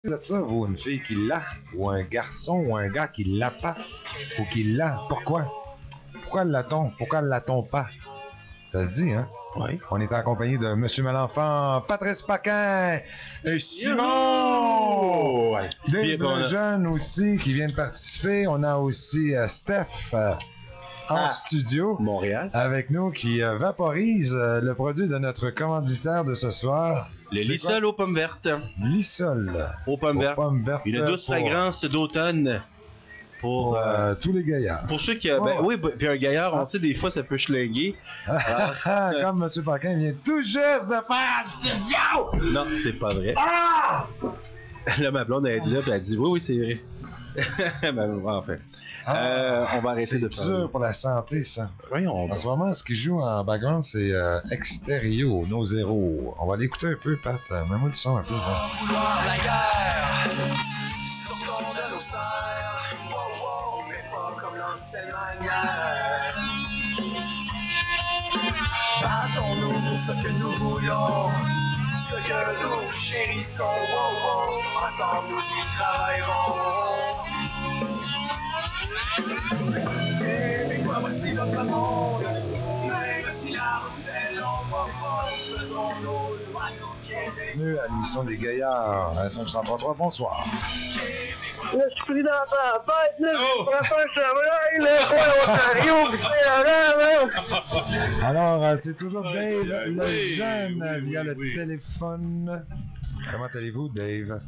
de ça, vous, une fille qui l'a, ou un garçon, ou un gars qui l'a pas, ou qui l'a. Pourquoi? Pourquoi l'a-t-on? Pourquoi l'a-t-on pas? Ça se dit, hein? Oui. On est en compagnie de Monsieur Malenfant, Patrice Paquin et Simon! Dave Lejeune aussi qui vient de participer. On a aussi Steph en studio. Montréal. Avec nous qui vaporise le produit de notre commanditaire de ce soir. Le Lissol aux pommes vertes. Lissol. Aux pommes vertes. Une douce fragrance d'automne. Pour tous les gaillards. Pour ceux qui... oui, puis un gaillard, on sait des fois ça peut schlinguer. Comme M. Paquin vient tout juste de faire studio! Non, c'est pas vrai. Là, ma blonde, elle dit là, puis elle dit oui, c'est vrai. Enfin. On va arrêter de parler. C'est dur pour la santé, ça. Oui, en ce moment, ce qui joue en background, c'est Extérieur, No Zero. On va l'écouter un peu, Pat. Mets-moi le son un peu. La guerre, sortons de nos serres, mais pas comme l'ancienne manière. Battons-nous pour ce que nous voulons, ce que nous chérissons, ensemble nous y travaillerons. Québécois, voici notre monde, même si la route est longue, faisons nos lois, nos Québec. Bienvenue à l'émission des gaillards, à FM 133, bonsoir. Là, je suis pris dans la tête, là, je prends pas un chevreuil, là, Ontario, pis c'est Alors, c'est toujours Dave le jeune via le téléphone. Comment allez-vous, Dave?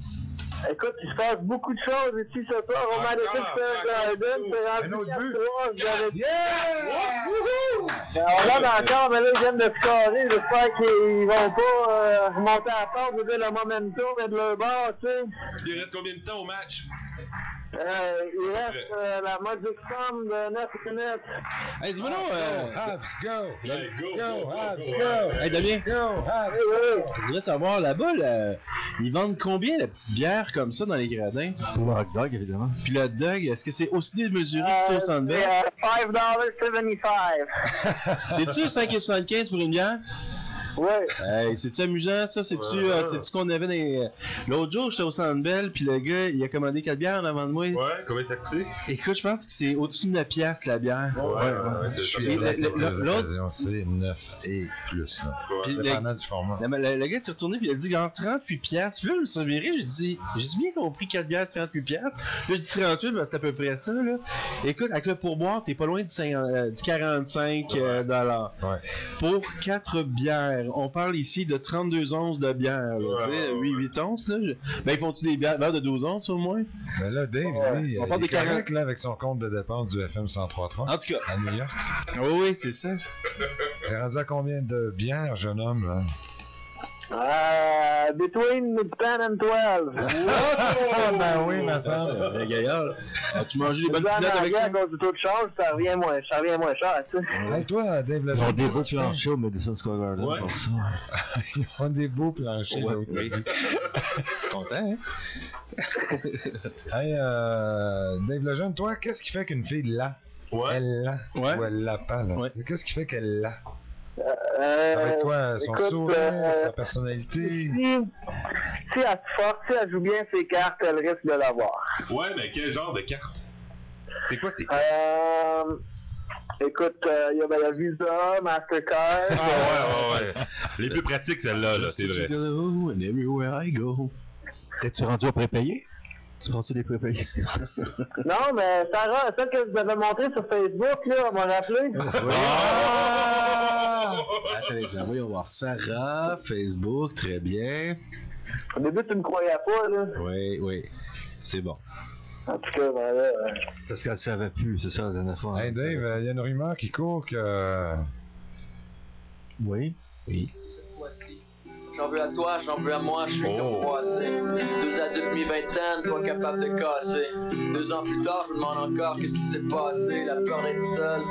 Écoute, il se passe beaucoup de choses ici ce soir. On m'a laissé faire un garden, c'est rendu 4-3, j'avais dit. On l'a encore, mais là, ils viennent de se carrer. J'espère qu'ils vont pas remonter à la porte, je veux dire, le momentum et de leur bord, tu sais. Il reste combien de temps au match? Il reste la modique somme de 9 minutes. Hey, dis-moi non, Habs, go! Go, Habs, go! Hey, Damien, Go, Habs! je voudrais savoir, là-bas, ils vendent combien la petite bière comme ça dans les gradins? Pour le hot dog, évidemment. Puis le hot dog, est-ce que c'est aussi démesuré que ça au Centre Bell? C'est $5.75. C'est-tu 5,75 pour une bière? Ouais. Hey, c'est-tu amusant, ça? C'est-tu c'est-tu qu'on avait dans l'autre jour, j'étais au Centre Bell, puis le gars, il a commandé 4 bières en avant de moi. Ouais, combien ça coûtait? Écoute, je pense que c'est au-dessus de 9 piastres, la bière. Ouais, c'est Je ça. suis l'autre, c'est 9 et plus, là. Puis Dépendant du format. le gars s'est retourné puis il a dit genre 38 piastres. Puis là, je me suis viré, j'ai bien compris 4 bières 38 piastres. Là, j'ai dit 38, ben, c'est à peu près ça, là. Écoute, avec le pourboire, t'es pas loin du 45 dollars. Ouais. Pour 4 bières. On parle ici de 32 onces de bière, là. Tu sais, 8 onces, là. Ben, ils font-tu des bières de 12 onces, au moins? Mais là, Dave, lui, on parle il est des 40. correct, là, avec son compte de dépenses du FM 103.3. En tout cas. À New York. Oui, c'est ça. T'es rendu à combien de bières, jeune homme, là? Between 10 and 12. Ben oui, ma soeur. Le gaillard, là. As-tu mangé des bonnes En pilotes avec anglais, ça? à cause du taux de change, ça revient moins cher, tu sais. Hey, toi, Dave Ils ont Lejeune, des beaux qu'est-ce que tu planchers au Madison Square Garden Ouais. pour ça. fais? Ils ont des beaux planchers, Ouais, l'autre. oui. Content, hein? Hey, Dave Lejeune, toi, qu'est-ce qui fait qu'une fille l'a? Ouais. Elle l'a. Ouais. Ou elle l'a pas, là. Ouais. Qu'est-ce qui fait qu'elle l'a? Avec quoi? Son écoute, sourire, sa personnalité? Si elle se force, si elle joue bien ses cartes, elle risque de l'avoir. Ouais, mais quel genre de carte? C'est quoi, c'est? Écoute, il y a la Visa, Mastercard. ouais. Les plus pratiques, celles-là, là, c'est vrai. And everywhere I go. T'es-tu rendu à prépayé? Tu rendu des prépayés? Non, mais Sarah, celle que je vous avais montré sur Facebook, là, on m'a rappelé. Attends, les amis, on va voir Sarah, Facebook, très bien. Au début, tu me croyais pas, là. Oui, c'est bon. En tout cas, ben là... Parce qu'elle savait plus, c'est ça la dernière fois. Hey, Dave, il y a une rumeur qui court que... Oui. J'en veux à toi, j'en veux à moi, je suis comme croisé. 2 adultes mi-vingtaine, toi capable de casser. 2 ans plus tard, je me demande encore qu'est-ce qui s'est passé. La peur d'être seul,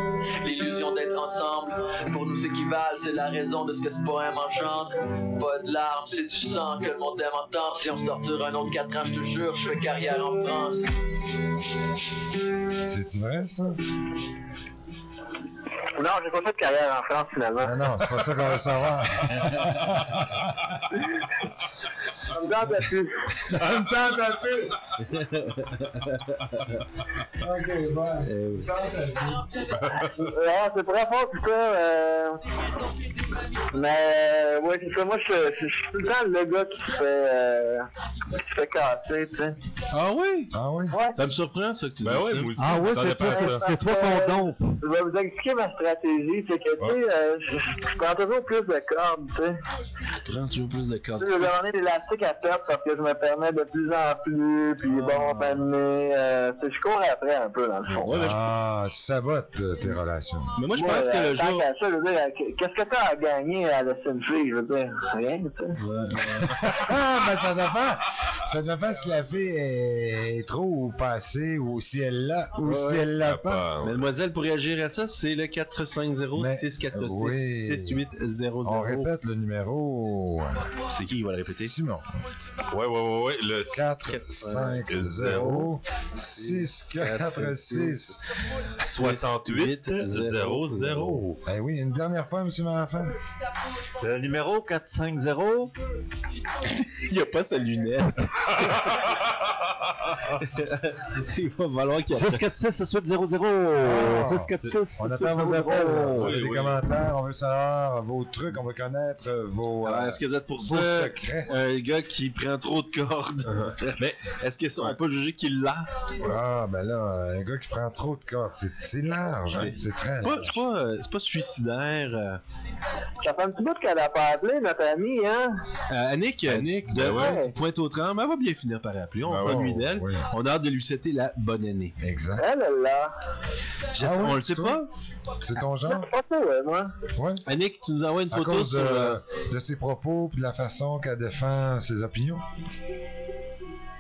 l'illusion d'être ensemble. Pour nous équivalent, c'est la raison de ce que ce poème engendre. Pas de larmes, c'est du sang que le monde aime entendre. Si on se torture un autre 4 ans, je te jure, je fais carrière en France. C'est-tu vrai, ça? Non, j'ai pas fait de carrière en France, finalement. Ah non, c'est pas ça qu'on veut savoir. me tente plus. Ça me tente un peu. Ok, bon. Non, c'est très fort tout ça. Mais ouais, c'est ça. Moi, je suis tout le temps le gars qui se fait casser, tu sais. Ah oui? Ah oui? Ouais. Ça me surprend, ça, que tu dis Ben ouais, ça. moi aussi. Ah ouais, J'attendais c'est toi, pas ça. c'est toi qu'on dompe. Je vais vous expliquer ma stratégie. C'est que, tu sais, je prends toujours plus de cordes, tu sais. Tu prends toujours plus de Tu cordes. sais, je vais donner l'élastique à perte parce que je me permets de plus en plus, puis bon, m'amener. Je cours après un peu, dans le fond. Ouais, mais Ah, tu sabotes tes relations. Mais moi, je Moi, pense que le tant jour... qu'à ça, je veux dire, qu'est-ce que t'as à gagner à laisser une fille, je veux dire? Rien, tu sais. Ah, ben ça dépend. Ça dépend si la fille est trop ou pas assez, ou si elle l'a, ou si elle l'a pas. Mademoiselle, pour réagir à ça, c'est le Mais- 450-646-6800. oui. On répète le numéro. C'est qui qui va le répéter? Simon. Ouais. Le 4-5-0-6-4-6. 68-00. Eh oui, une dernière fois, M. Malenfant. Le numéro 450. Il n'y a pas sa lunette. Il va falloir qu'il y ait... 646-6800. 646. On attend vos appels. On Oui, veut des oui. commentaires, on veut savoir vos trucs, on veut connaître vos, Alors, est-ce que vous êtes pour vos ça secrets. un gars qui prend trop de cordes? Mais est-ce qu'on peut juger qu'il l'a? Ah, ben là, un gars qui prend trop de cordes, c'est large, hein, c'est très large. C'est pas suicidaire. Ça fait un petit bout qu'elle a pas appelé, notre amie, hein? Annick, ben de ouais. Pointe-aux-Trembles, elle va bien finir par appeler. On Ben s'ennuie ouais, d'elle. oui. On a hâte de lui souhaiter la bonne année. Exact. Elle est là. Ah oui, On le sait ça? pas? C'est ton genre? Pas trop, ouais, moi. Ouais. Annick, tu nous envoies une À photo cause sur... de ses propos puis de la façon qu'elle défend ses opinions.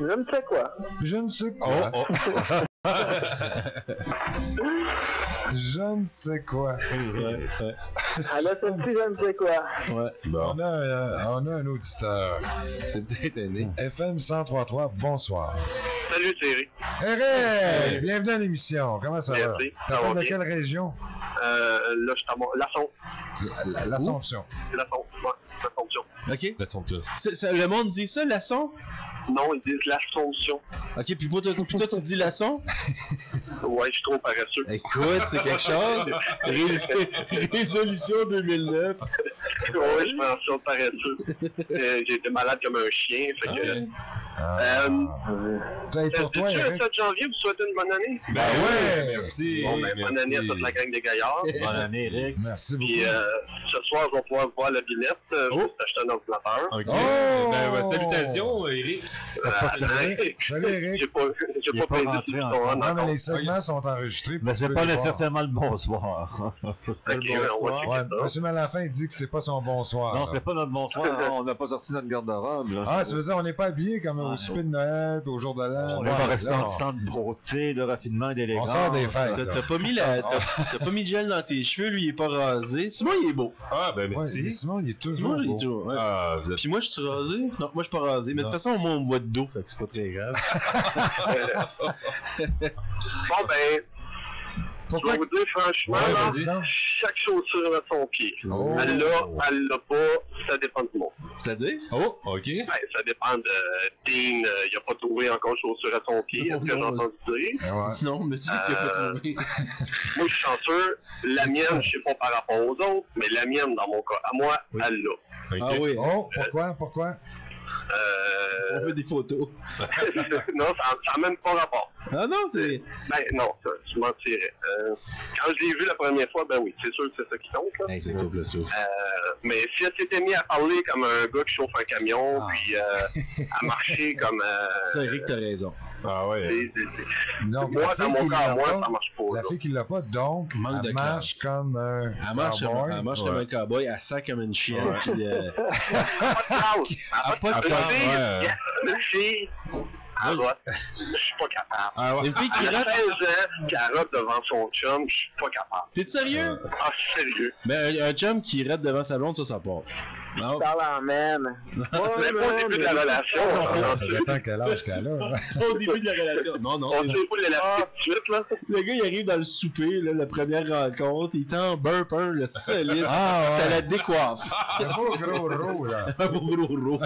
Je ne sais quoi. Je ne sais pas. Je ne sais quoi. Elle a sorti je ne sais quoi. Ouais. On a un auditeur. C'est peut-être Annick. FM 103.3, bonsoir. Salut Thierry. Hey, bienvenue à l'émission. Comment ça va? Merci, ça va T'appelles de bien. quelle région? Là, je suis à L'Assomption. l'Assomption. OK. L'Assomption. Le monde dit ça, laçon? Non, ils disent l'Assomption. OK, puis toi, tu dis laçon? Ouais, je suis trop paresseux. Écoute, c'est quelque chose. Résolution 2009. Ouais, je prends ça de paresseux. J'ai été malade comme un chien, fait que... Hey, pour toi, Dis-tu le Eric? 7 janvier, vous souhaitez une bonne année? Ben ouais! Merci. Bon, ben, bonne année à toute la gang des gaillards. Bonne année, Eric. Merci beaucoup. Puis ce soir, je vais pouvoir voir la billette. Je vais acheter un ordinateur. Ok. Oh! Salutations, Eric. Salut, Eric. J'ai pas Il est pas prévu rentré si encore. on Non, mais encore. les segments sont enregistrés. Mais c'est tu pas peux les voir. nécessairement le bonsoir. Ok, on va checker Ouais, ça. Monsieur Malenfant, il dit que c'est pas son bonsoir. Non, là. c'est pas notre bonsoir. hein, on n'a pas sorti notre garde-robe. là. Ah, ça veut dire on n'est pas habillé comme au souper de Noël, puis au jour de l'an. On n'est pas resté là, en centre de beauté, de raffinement et d'élégance. On sort des fêtes. là. T'as pas mis t'as pas mis de gel dans tes cheveux, lui il est pas rasé. Simon il est beau. Ah, ben Ouais, merci. Simon, il est toujours Simon il beau. est tout. Ouais. Ah, vous êtes... Puis moi je suis rasé? Non, moi je suis pas rasé. Mais de Non. toute façon moi on me voit de dos, fait que c'est pas très grave. Bon, ben, je Pourquoi? vais vous dire franchement, Ouais, là, vas-y. Non. chaque chaussure a son pied. Oh. Elle l'a pas, ça dépend du monde. C'est-à-dire? Oh, ok. Ben, ça dépend de Dean, il a pas trouvé encore chaussure à son pied, est-ce que j'ai entendu dire? Eh ouais. Non, mais tu qu'il a pas trouvé. Moi, je suis chanceux, la mienne, je sais pas par rapport aux autres, mais la mienne, dans mon cas, à moi, Oui. elle l'a. Ok. Ah oui, Oh, pourquoi? on veut des photos. Non, ça n'a même pas rapport. Ah non, c'est... Ben non, ça, je mentirais. Quand je l'ai vu la première fois, ben oui, c'est sûr que c'est ça qui compte. Là. Hey, c'est cool le souffle. Mais si elle s'était mis à parler comme un gars qui chauffe un camion, Ah. puis à marcher comme... Ça, Eric, t'as raison. Ah ouais. Donc, Moi, la dans fille mon qui cas, l'a moi, pas, ça marche pas. La là. fille qui l'a pas, donc, Manque de elle marche classe. comme un Elle marche comme un cowboy, elle sent comme une chienne. Ouais. Puis, Pas de classe. Ah, pas de Une classe, fille, ouais. une fille, elle rote. Je suis pas capable. Ah ouais. Une fille qui Elle a rate... 16 ans, qui rote devant son chum, je suis pas capable. T'es sérieux? Ah, sérieux. Ben, un chum qui rate devant sa blonde, ça part. Non. Parle en man. C'est pas au début de la relation. Ça dépend quel âge qu'elle a. Ouais. Au début de la relation. Non, On sait pas l'élastique tout de suite, là. Le gars, il arrive dans le souper, là, la première rencontre, il t'en burp un, le solide. Ah, ouais. Ça la décoiffe. Un beau gros roux, là. Un beau gros roux.